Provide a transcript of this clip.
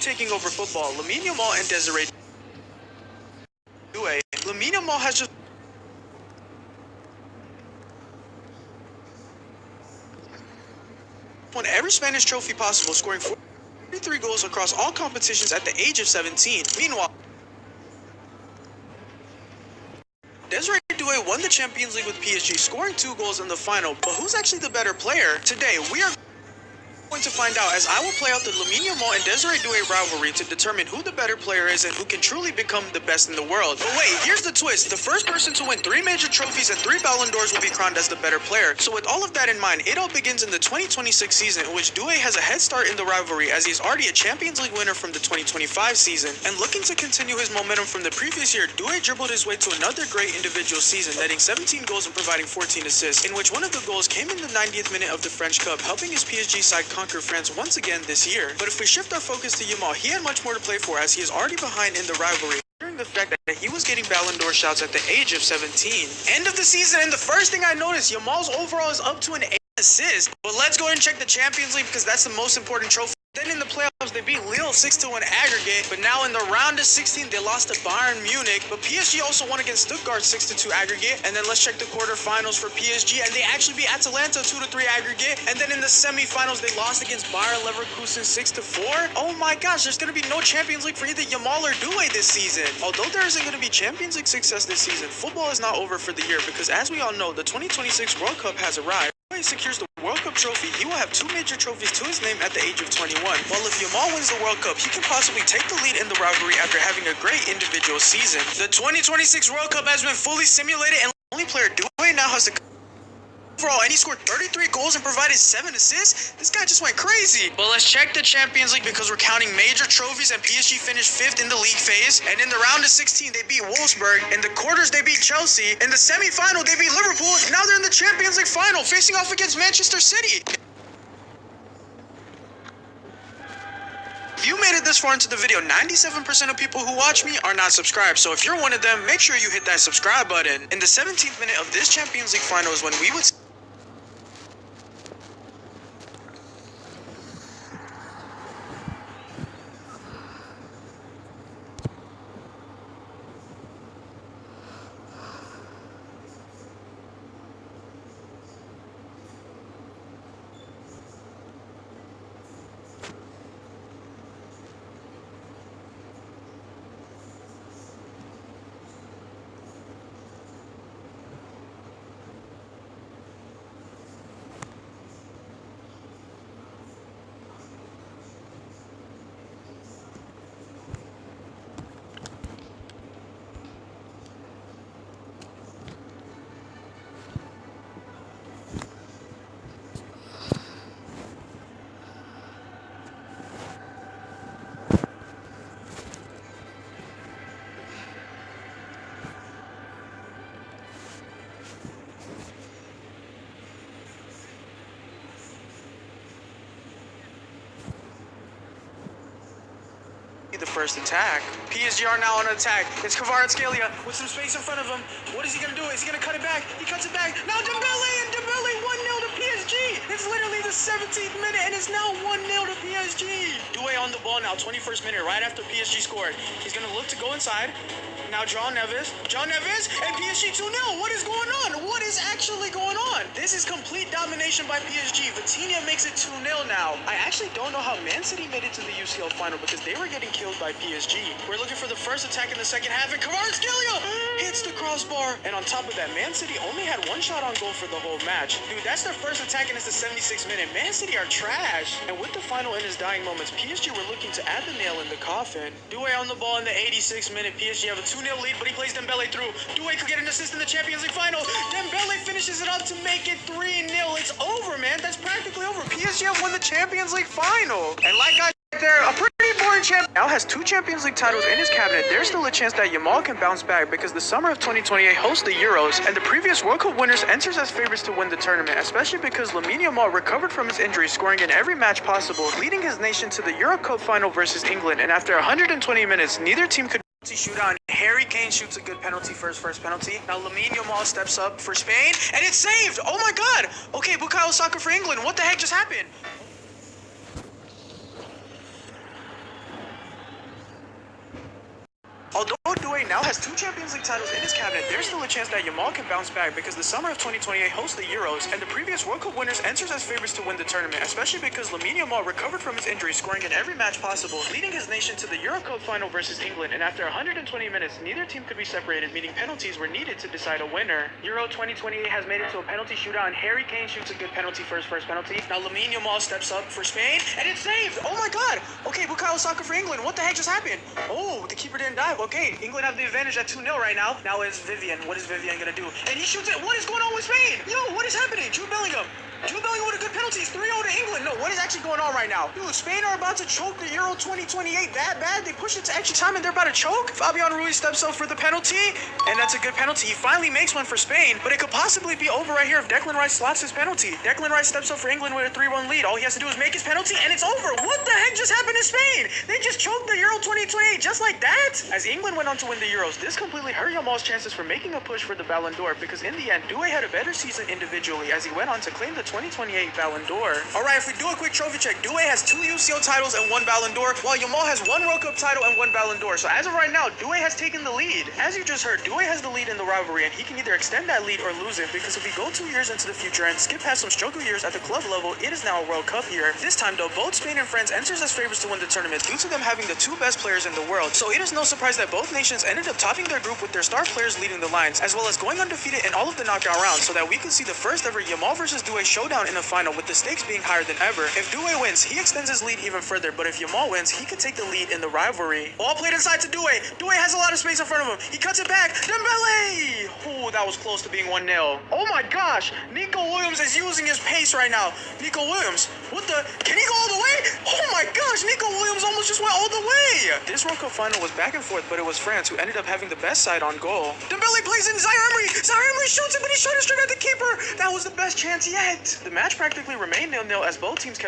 taking over football. Lamine Yamal and D.Doue. Lamine Yamal has just won every Spanish trophy possible, scoring 43 goals across all competitions at the age of 17. Meanwhile, D.Doue won the Champions League with PSG, scoring 2 goals in the final. But who's actually the better player? Today, we are going to find out, as I will play out the Lamine Yamal and D.Doue rivalry to determine who the better player is and who can truly become the best in the world. But wait, here's the twist. The first person to win 3 major trophies and 3 Ballon d'Ors will be crowned as the better player. So with all of that in mind, it all begins in the 2026 season, in which Doue has a head start in the rivalry as he's already a Champions League winner from the 2025 season. And looking to continue his momentum from the previous year, Doue dribbled his way to another great individual season, netting 17 goals and providing 14 assists, in which one of the goals came in the 90th minute of the French Cup, helping his PSG side conquer France once again this year. But if we shift our focus to Yamal, he had much more to play for as he is already behind in the rivalry, considering the fact that he was getting Ballon d'Or shouts at the age of 17. End of the season, and the first thing I noticed, Yamal's overall is up to an 8 assists. But let's go ahead and check the Champions League because that's the most important trophy. Then in the playoffs, they beat Lille 6-1 aggregate, but now in the round of 16, they lost to Bayern Munich. But PSG also won against Stuttgart 6-2 aggregate. And then let's check the quarterfinals for PSG, and they actually beat Atalanta 2-3 aggregate. And then in the semifinals, they lost against Bayer Leverkusen 6-4. Oh my gosh, there's going to be no Champions League for either Yamal or Doue this season. Although there isn't going to be Champions League success this season, football is not over for the year because, as we all know, the 2026 World Cup has arrived. If he secures the World Cup trophy, he will have 2 major trophies to his name at the age of 21. While if Yamal wins the World Cup, he can possibly take the lead in the rivalry after having a great individual season. The 2026 World Cup has been fully simulated, and the only player Doue now has to overall, and he scored 33 goals and provided 7 assists. This guy just went crazy. But let's check the Champions League because we're counting major trophies, and PSG finished 5th in the league phase. And in the round of 16, they beat Wolfsburg. In the quarters, they beat Chelsea. In the semi-final, they beat Liverpool. Now they're in the Champions League final, facing off against Manchester City. If you made it this far into the video, 97% of people who watch me are not subscribed. So if you're one of them, make sure you hit that subscribe button. In the 17th minute of this Champions League final is when we would the first attack. PSG are now on attack. It's Kvaratskhelia with some space in front of him. What is he going to do? Is he going to cut it back? He cuts it back. Now Dembele, and Dembele 1-0 to PSG. It's literally the 17th minute, and it's now 1-0 to PSG. Doue on the ball now, 21st minute, right after PSG scored. He's going to look to go inside. Now John Neves, and PSG 2-0. What is going on? What is actually going on? This is complete domination by PSG. Vitinha makes it 2-0 now. I actually don't know how Man City made it to the UCL final because they were getting killed by PSG. We're looking for the first attack in the second half, and Kvaratskhelia hits the crossbar. And on top of that, Man City only had 1 shot on goal for the whole match. Dude, that's their first attack, and it's the 76th minute. Man City are trash. And with the final in his dying moments, PSG were looking to add the nail in the coffin. Doue on the ball in the 86th minute. PSG have a 2-0 lead, but he plays Dembele through. Doue could get an assist in the Champions League final. Dembele finishes it up to make it 3-0. It's over, man. That's practically over. PSG have won the Champions League final. And like I said there, a pretty boring champ now has 2 Champions League titles in his cabinet. There's still a chance that Yamal can bounce back because the summer of 2028 hosts the Euros, and the previous World Cup winners enters as favorites to win the tournament, especially because Lamine Yamal recovered from his injury, scoring in every match possible, leading his nation to the Euro Cup final versus England. And after 120 minutes, neither team could shootout. Harry Kane shoots a good penalty for his first penalty. Now Lamine Yamal steps up for Spain, and it's saved! Oh my god! Okay, Bukayo Saka for England. What the heck just happened? now has 2 Champions League titles in his cabinet, there's still a chance that Yamal can bounce back because the summer of 2028 hosts the Euros, and the previous World Cup winners enters as favorites to win the tournament, especially because Lamine Yamal recovered from his injury, scoring in every match possible, leading his nation to the Euro Cup final versus England, and after 120 minutes, neither team could be separated, meaning penalties were needed to decide a winner. Euro 2028 has made it to a penalty shootout, and Harry Kane shoots a good penalty for his first penalty. Now Lamine Yamal steps up for Spain, and it's saved! Oh my god! Okay, Bukayo Saka for England, what the heck just happened? Oh, the keeper didn't dive. Okay, England have the advantage at 2-0 right now. Now it's Vivian. What is Vivian gonna do? And he shoots it. What is going on with Spain? Yo, what is happening? Jude Bellingham. Jude Bellingham with a good penalty. It's 3-0 to England. No, what is actually going on right now? Dude, Spain are about to choke the Euro 2028 that bad. They push it to extra time and they're about to choke. Fabian Ruiz steps up for the penalty, and that's a good penalty. He finally makes one for Spain, but it could possibly be over right here if Declan Rice slots his penalty. Declan Rice steps up for England with a 3-1 lead. All he has to do is make his penalty, and it's over. What the heck just happened to Spain? They just choked the Euro 2028 just like that? As England went on to win the Euros, this completely hurt Yamal's chances for making a push for the Ballon d'Or because in the end, Doue had a better season individually as he went on to claim the 2028 Ballon d'Or. Alright, if we do a quick trophy check, Doue has 2 UCL titles and 1 Ballon d'Or, while Yamal has 1 World Cup title and 1 Ballon d'Or. So as of right now, Doue has taken the lead. As you just heard, Doue has the lead in the rivalry, and he can either extend that lead or lose it, because if we go 2 years into the future and skip past some struggle years at the club level, it is now a World Cup year. This time though, both Spain and France enters as favorites to win the tournament due to them having the 2 best players in the world. So it is no surprise that both nations ended up topping their group with their star players leading the lines, as well as going undefeated in all of the knockout rounds, so that we can see the first ever Yamal versus Doue showdown in the final, with the stakes being higher than ever. If Doue wins, he extends his lead even further, but if Yamal wins, he could take the lead in the rivalry. Ball played inside to Doue. Doue has a lot of space in front of him. He cuts it back. Dembele! Oh, that was close to being 1-0. Oh my gosh! Nico Williams is using his pace right now. Nico Williams, what the? Can he go all the way? Oh my gosh! Nico Williams almost just went all the way! This World Cup final was back and forth, but it was France who ended up having the best side on goal. Dembele plays in Zaire Emery! Zaire Emery shoots it, but he shot it straight at the keeper! That was the best chance yet! The match practically remained 0-0 as both teams kept